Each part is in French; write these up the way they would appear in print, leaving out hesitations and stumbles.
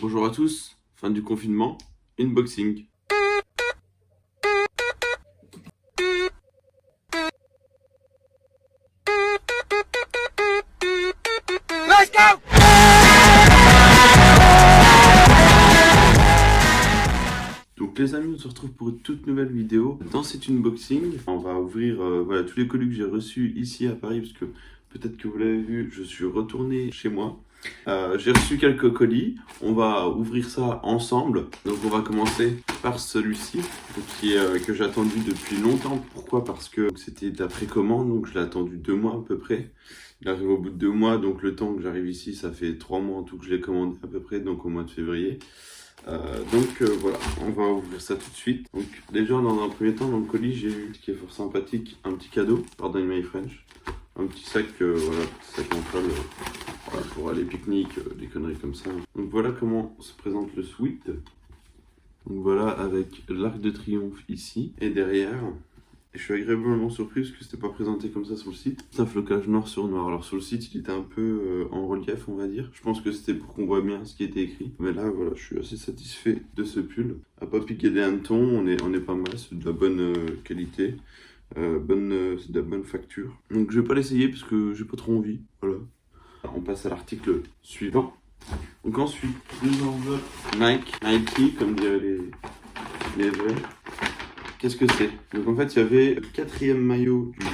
Bonjour à tous, fin du confinement, unboxing. Let's go! Donc les amis, on se retrouve pour une toute nouvelle vidéo. Dans cet unboxing, on va ouvrir voilà, tous les colis que j'ai reçus ici à Paris, parce que peut-être que vous l'avez vu, je suis retourné chez moi. J'ai reçu quelques colis, on va ouvrir ça ensemble. Donc on va commencer par celui-ci, que j'ai attendu depuis longtemps. Pourquoi? Parce que c'était d'après commande, donc je l'ai attendu 2 mois à peu près. Il arrive au bout de 2 mois, donc le temps que j'arrive ici, ça fait 3 mois en tout que je l'ai commandé à peu près, donc au mois de février. Voilà, on va ouvrir ça tout de suite. Donc déjà dans un premier temps dans le colis j'ai eu, ce qui est fort sympathique, un petit cadeau, pardon my French, un petit sac, voilà, petit sac en toile, voilà, pour aller pique-nique, des conneries comme ça. Donc voilà comment se présente le sweat. Donc voilà avec l'arc de triomphe ici et derrière. Et je suis agréablement surpris parce que c'était pas présenté comme ça sur le site. C'est un flocage noir sur noir. Alors sur le site, il était un peu en relief, on va dire. Je pense que c'était pour qu'on voit bien ce qui était écrit. Mais là, voilà, je suis assez satisfait de ce pull. À pas piquer des hannetons, on est pas mal. C'est de la bonne qualité, c'est de la bonne facture. Donc je vais pas l'essayer parce que j'ai pas trop envie. Voilà. On passe à l'article suivant. Donc ensuite, une enveloppe Nike, comme diraient les vrais. Qu'est-ce que c'est? Donc en fait il y avait le 4e maillot du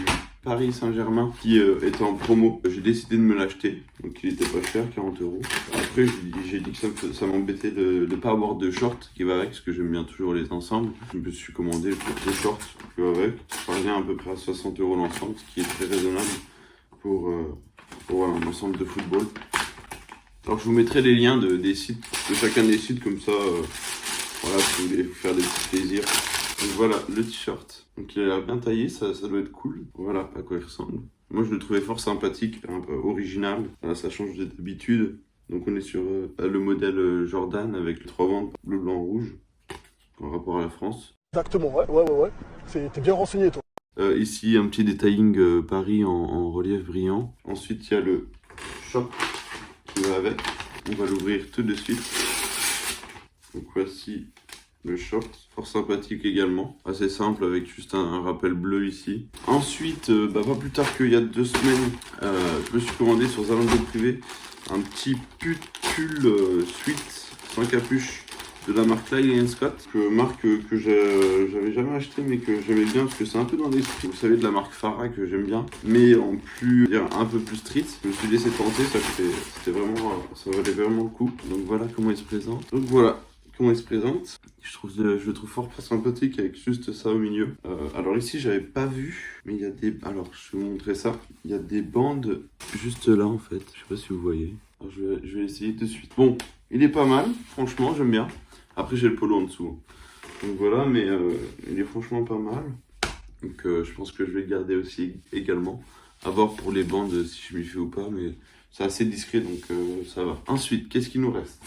Paris Saint-Germain qui était en promo. J'ai décidé de me l'acheter, donc il était pas cher, 40 €. Après j'ai dit que ça m'embêtait de ne pas avoir de short qui va avec, parce que j'aime bien toujours les ensembles. Je me suis commandé deux shorts qui va avec. Ça revient à peu près à 60 € l'ensemble, ce qui est très raisonnable pour voilà, un ensemble de football. Alors je vous mettrai les liens des sites, de chacun des sites, comme ça, voilà, si vous voulez vous faire des petits plaisirs. Donc voilà le t-shirt, donc il a l'air bien taillé, ça doit être cool. Voilà à quoi il ressemble. Moi je le trouvais fort sympathique, un peu original, voilà, ça change d'habitude. Donc on est sur le modèle Jordan avec les 3 bandes bleu, blanc, rouge, en rapport à la France. Exactement, ouais. T'es bien renseigné toi. Ici un petit detailing Paris en relief brillant. Ensuite il y a le short qui va avec, on va l'ouvrir tout de suite. Donc voici le short, fort sympathique également, assez simple avec juste un rappel bleu ici. Ensuite, pas plus tard qu'il y a 2 semaines, je me suis commandé sur Zalando privé un petit pull sweat sans capuche de la marque Lyle & Scott, marque que j'avais jamais acheté mais que j'aimais bien parce que c'est un peu dans l'esprit, vous savez, de la marque Farah que j'aime bien, mais en plus, un peu plus street. Je me suis laissé tenter, c'était vraiment, ça valait vraiment le coup. Donc voilà comment il se présente. Donc voilà comment il se présente. Je le trouve fort sympathique avec juste ça au milieu. Alors ici j'avais pas vu, mais il y a des... Alors je vais vous montrer ça. Il y a des bandes juste là en fait. Je sais pas si vous voyez. Alors, je vais essayer de suite. Bon, il est pas mal, franchement j'aime bien. Après j'ai le polo en dessous. Donc voilà, mais il est franchement pas mal. Donc je pense que je vais le garder aussi également. À voir pour les bandes si je m'y fais ou pas, mais c'est assez discret donc ça va. Ensuite, qu'est-ce qu'il nous reste?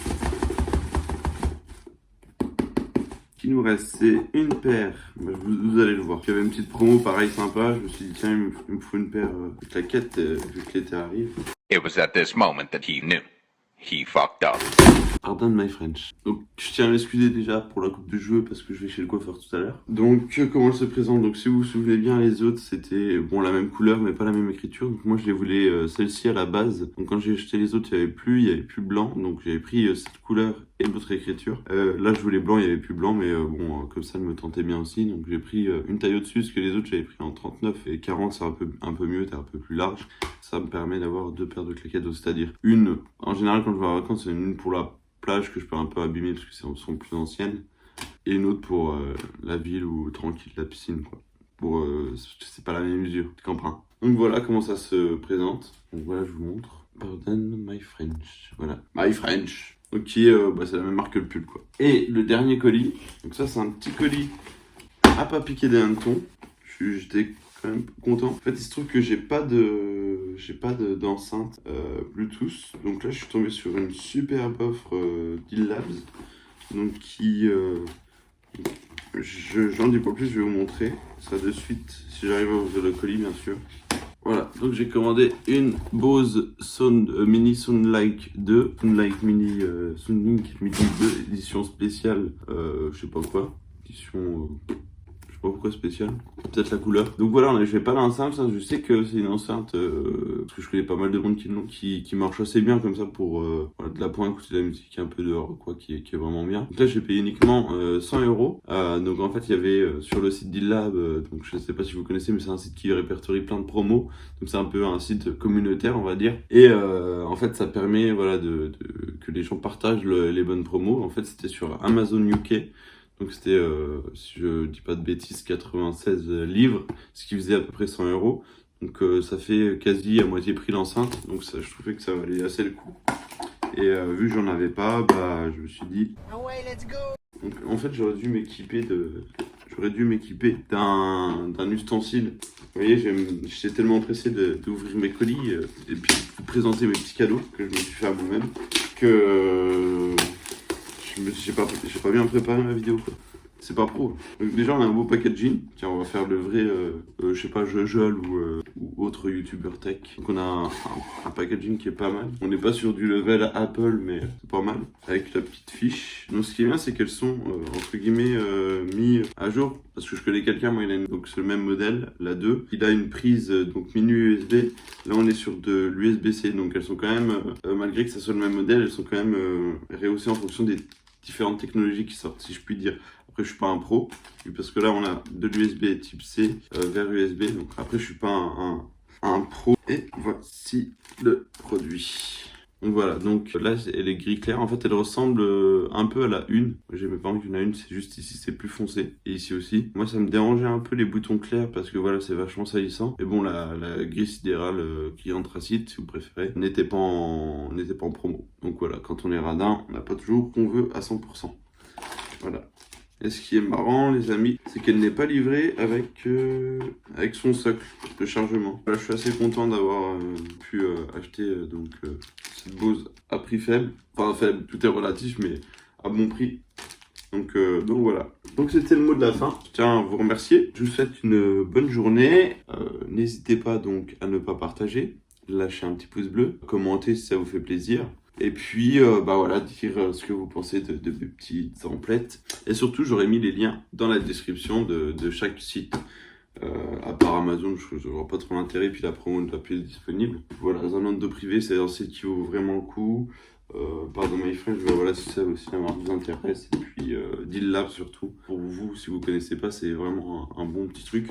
Qui nous reste, c'est une paire, vous allez le voir. J'avais une petite promo pareil sympa, je me suis dit tiens il me faut une paire de claquettes vu que l'été arrive. It was at this moment that he knew. He fucked up. Pardon my French. Donc je tiens à m'excuser déjà pour la coupe de cheveux parce que je vais chez le coiffeur tout à l'heure. Donc comment elle se présente? Donc si vous vous souvenez bien, les autres c'était bon la même couleur mais pas la même écriture. Donc moi je les voulais celle-ci à la base. Donc quand j'ai acheté les autres il y avait plus blanc. Donc j'avais pris cette couleur et l'autre écriture. Là je voulais blanc, il y avait plus blanc mais bon comme ça elle me tentait bien aussi. Donc j'ai pris une taille au-dessus parce que les autres j'avais pris en 39 et 40 c'est un peu mieux, c'est un peu plus large. Ça me permet d'avoir 2 paires de claquettes, c'est-à-dire une, en général quand je vais en vacances, c'est une pour la plage que je peux un peu abîmer parce que sont plus anciennes, et une autre pour la ville ou tranquille, la piscine quoi. Pour c'est pas la même mesure, tu comprends. Donc voilà comment ça se présente. Donc voilà, je vous montre. Pardon my French. Voilà, my French. Donc qui est, c'est la même marque que le pull quoi. Et le dernier colis. Donc ça c'est un petit colis à pas piquer des hannetons. J'étais quand même content. En fait, il se trouve que j'ai pas d'enceinte Bluetooth. Donc là, je suis tombé sur une superbe offre d'Illabs. Donc qui... j'en dis pas plus, je vais vous montrer ça de suite. Si j'arrive à ouvrir le colis, bien sûr. Voilà, donc j'ai commandé une Bose Mini Soundlink 2, Soundlink Mini 2, édition spéciale, je sais pas quoi, édition, je sais pas pourquoi spéciale, peut-être la couleur. Donc voilà, je n'ai pas l'enceinte, ça, je sais que c'est une enceinte, parce que je connais pas mal de monde qui marche assez bien comme ça pour voilà, de la pour écouter de la musique un peu dehors, quoi, qui est vraiment bien. Donc là j'ai payé uniquement 100 euros. Donc en fait il y avait sur le site d'Illab, donc je sais pas si vous connaissez, mais c'est un site qui répertorie plein de promos. Donc c'est un peu un site communautaire, on va dire. Et en fait ça permet voilà que les gens partagent les bonnes promos. En fait c'était sur Amazon UK. Donc c'était, si je dis pas de bêtises, 96 livres, ce qui faisait à peu près 100 euros. Donc ça fait quasi à moitié prix l'enceinte. Donc ça, je trouvais que ça valait assez le coup. Et vu que j'en avais pas, bah je me suis dit... Ah ouais, let's go. Donc en fait j'aurais dû m'équiper d'un ustensile. Vous voyez, j'étais tellement pressé d'ouvrir mes colis et puis de vous présenter mes petits cadeaux que je me suis fait à moi-même que... j'ai pas bien préparé ma vidéo, quoi. C'est pas pro. Donc déjà on a un beau packaging. Tiens, on va faire le vrai, je sais pas, Jejol ou autre youtubeur tech. Donc on a un packaging qui est pas mal. On n'est pas sur du level Apple, mais c'est pas mal. Avec la petite fiche. Donc ce qui est bien, c'est qu'elles sont, entre guillemets, mis à jour. Parce que je connais quelqu'un, moi il a donc c'est le même modèle, la 2. Il a une prise, donc mini USB. Là on est sur de l'USB-C. Donc elles sont quand même, malgré que ça soit le même modèle, elles sont quand même rehaussées en fonction des différentes technologies qui sortent, si je puis dire. Après, je suis pas un pro, parce que là, on a de l'USB type C vers USB. Donc après, je suis pas un pro. Et voici le produit. Donc voilà, donc là, elle est gris clair. En fait, elle ressemble un peu à la une. J'ai même pas envie d'une une, c'est juste ici, c'est plus foncé. Et ici aussi. Moi, ça me dérangeait un peu les boutons clairs parce que voilà, c'est vachement salissant. Et bon, la gris sidérale qui est anthracite, si vous préférez, n'était pas en promo. Donc voilà, quand on est radin, on n'a pas toujours qu'on veut à 100%. Voilà. Et ce qui est marrant, les amis, c'est qu'elle n'est pas livrée avec son socle de chargement. Là, je suis assez content d'avoir pu acheter cette Bose à prix faible. Enfin, faible, tout est relatif, mais à bon prix. Donc voilà. Donc c'était le mot de la fin. Je tiens à vous remercier. Je vous souhaite une bonne journée. N'hésitez pas donc à ne pas partager. Lâchez un petit pouce bleu. Commentez si ça vous fait plaisir. Et puis, bah voilà, dire ce que vous pensez de mes petites emplettes. Et surtout, j'aurais mis les liens dans la description de chaque site. À part Amazon, je vois pas trop l'intérêt, puis la promo ne doit plus être disponible. Voilà, Zalando privé, c'est un site qui vaut vraiment le coup. Pardon my friend, voilà, si ça aussi vous intéresse. Et puis, Dillab surtout. Pour vous, si vous connaissez pas, c'est vraiment un bon petit truc.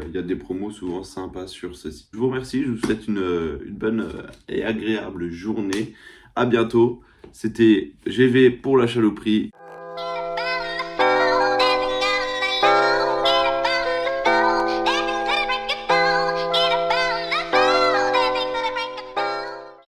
Il y a des promos souvent sympas sur ce site. Je vous remercie, je vous souhaite une bonne et agréable journée. À bientôt. C'était GV pour la Chaloperie.